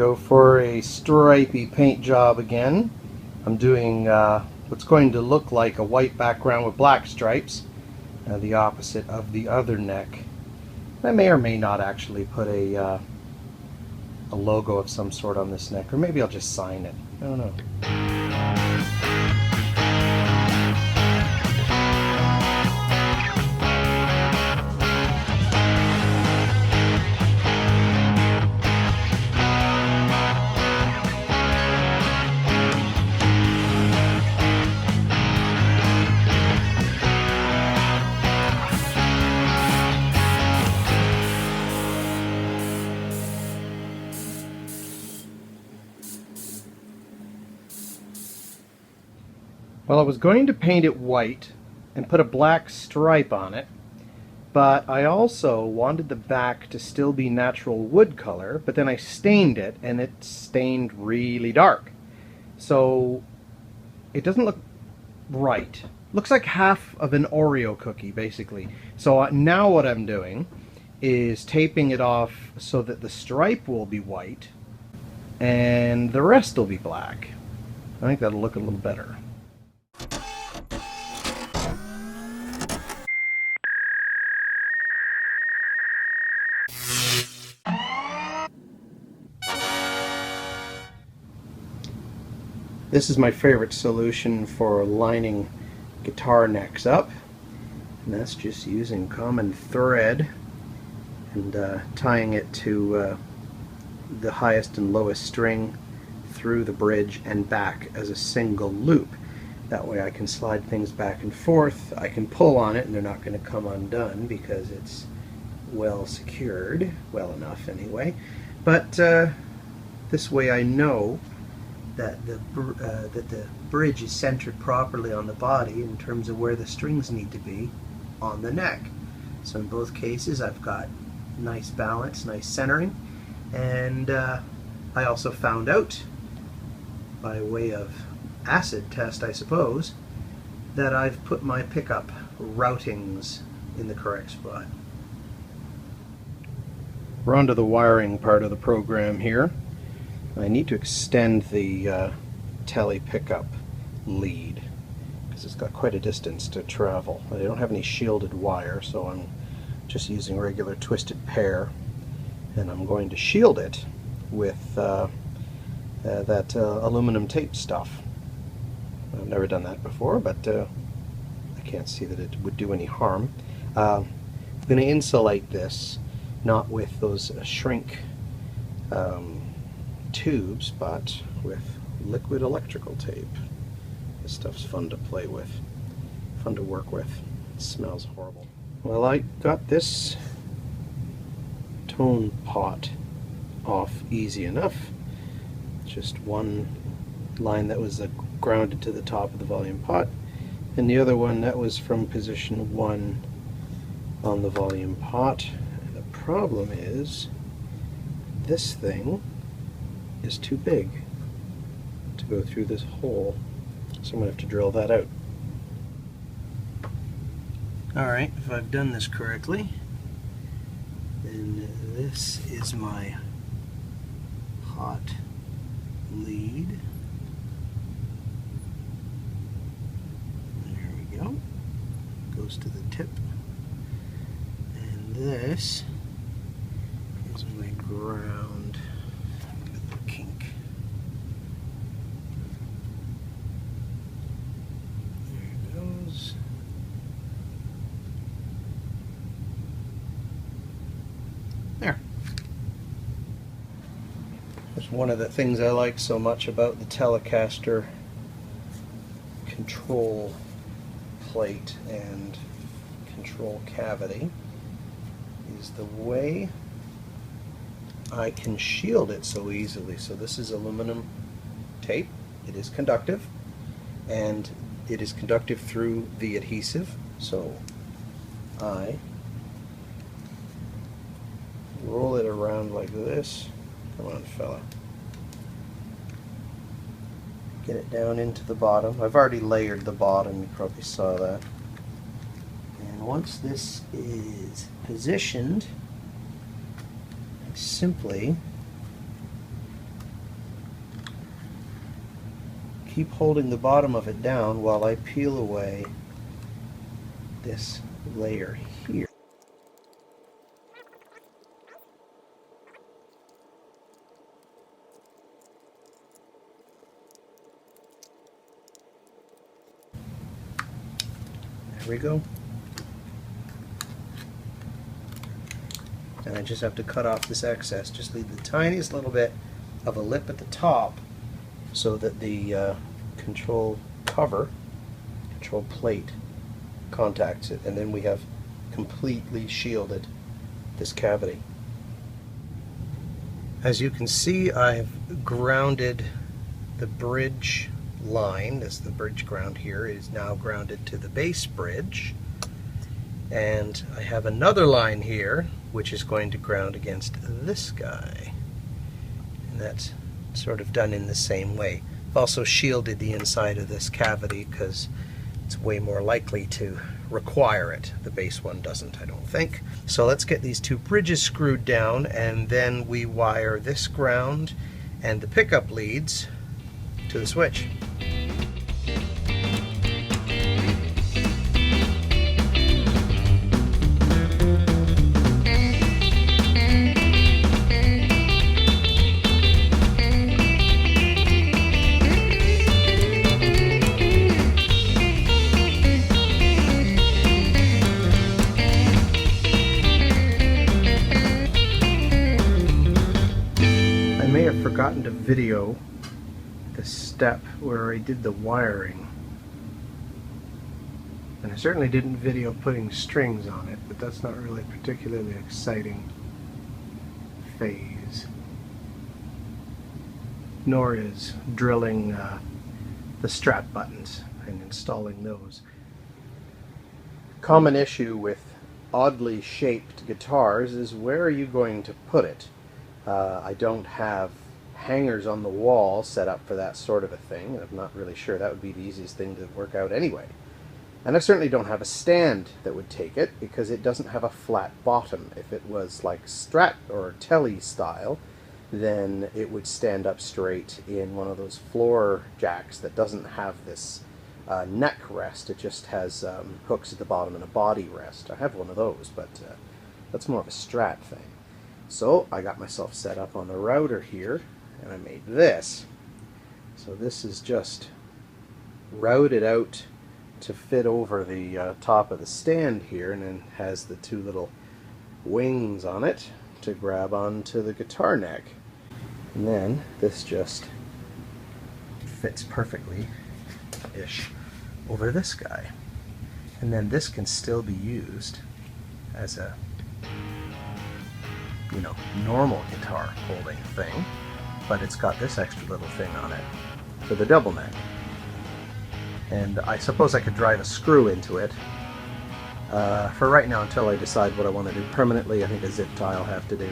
go for a stripy paint job again. I'm doing what's going to look like a white background with black stripes, the opposite of the other neck. I may or may not actually put a logo of some sort on this neck, or maybe I'll just sign it. I don't know. Well, I was going to paint it white and put a black stripe on it, but I also wanted the back to still be natural wood color, but then I stained it and it stained really dark. So it doesn't look right. Looks like half of an Oreo cookie, basically. So now what I'm doing is taping it off so that the stripe will be white and the rest will be black. I think that'll look a little better. This is my favorite solution for lining guitar necks up, and that's just using common thread and tying it to the highest and lowest string through the bridge and back as a single loop. That way I can slide things back and forth. I can pull on it and they're not going to come undone because it's well secured, well enough anyway. But this way I know that the bridge is centered properly on the body in terms of where the strings need to be on the neck. So in both cases I've got nice balance, nice centering, and I also found out by way of acid test, I suppose, that I've put my pickup routings in the correct spot. We're on to the wiring part of the program here. I need to extend the Tele pickup lead because it's got quite a distance to travel. I don't have any shielded wire, so I'm just using regular twisted pair, and I'm going to shield it with that aluminum tape stuff. I've never done that before, but I can't see that it would do any harm. I'm going to insulate this not with those shrink tubes, but with liquid electrical tape. This stuff's fun to play with, fun to work with. It smells horrible. Well, I got this tone pot off easy enough. Just one line that was grounded to the top of the volume pot, and the other one that was from position 1 on the volume pot. And the problem is this thing is too big to go through this hole, so I'm going to have to drill that out. Alright, if I've done this correctly, then this is my hot lead. There we go. Goes to the tip. And this is my ground. Kink. There it goes. There. That's one of the things I like so much about the Telecaster control plate and control cavity is the way I can shield it so easily. So this is aluminum tape. It is conductive, and it is conductive through the adhesive. So I roll it around like this. Come on, fella. Get it down into the bottom. I've already layered the bottom, you probably saw that. And once this is positioned, I simply keep holding the bottom of it down while I peel away this layer here. There we go. And I just have to cut off this excess. Just leave the tiniest little bit of a lip at the top so that the control plate contacts it, and then we have completely shielded this cavity. As you can see, I've grounded the bridge line. This is the bridge ground here. It is now grounded to the base bridge. And I have another line here which is going to ground against this guy. And that's sort of done in the same way. I've also shielded the inside of this cavity because it's way more likely to require it. The base one doesn't, I don't think. So let's get these two bridges screwed down, and then we wire this ground and the pickup leads to the switch. Forgotten to video the step where I did the wiring, and I certainly didn't video putting strings on it, but that's not really a particularly exciting phase, nor is drilling the strap buttons and installing those. Common issue with oddly shaped guitars is where are you going to put it? I don't have hangers on the wall set up for that sort of a thing, and I'm not really sure that would be the easiest thing to work out anyway. And I certainly don't have a stand that would take it because it doesn't have a flat bottom. If it was like Strat or Tele style, then it would stand up straight in one of those floor jacks that doesn't have this neck rest. It just has hooks at the bottom and a body rest. I have one of those, but that's more of a Strat thing. So I got myself set up on the router here, and I made this. So this is just routed out to fit over the top of the stand here, and then has the two little wings on it to grab onto the guitar neck. And then this just fits perfectly-ish over this guy. And then this can still be used as a, you know, normal guitar holding thing, but it's got this extra little thing on it for the double neck. And I suppose I could drive a screw into it. For right now, until I decide what I want to do permanently, I think a zip tie will have to do.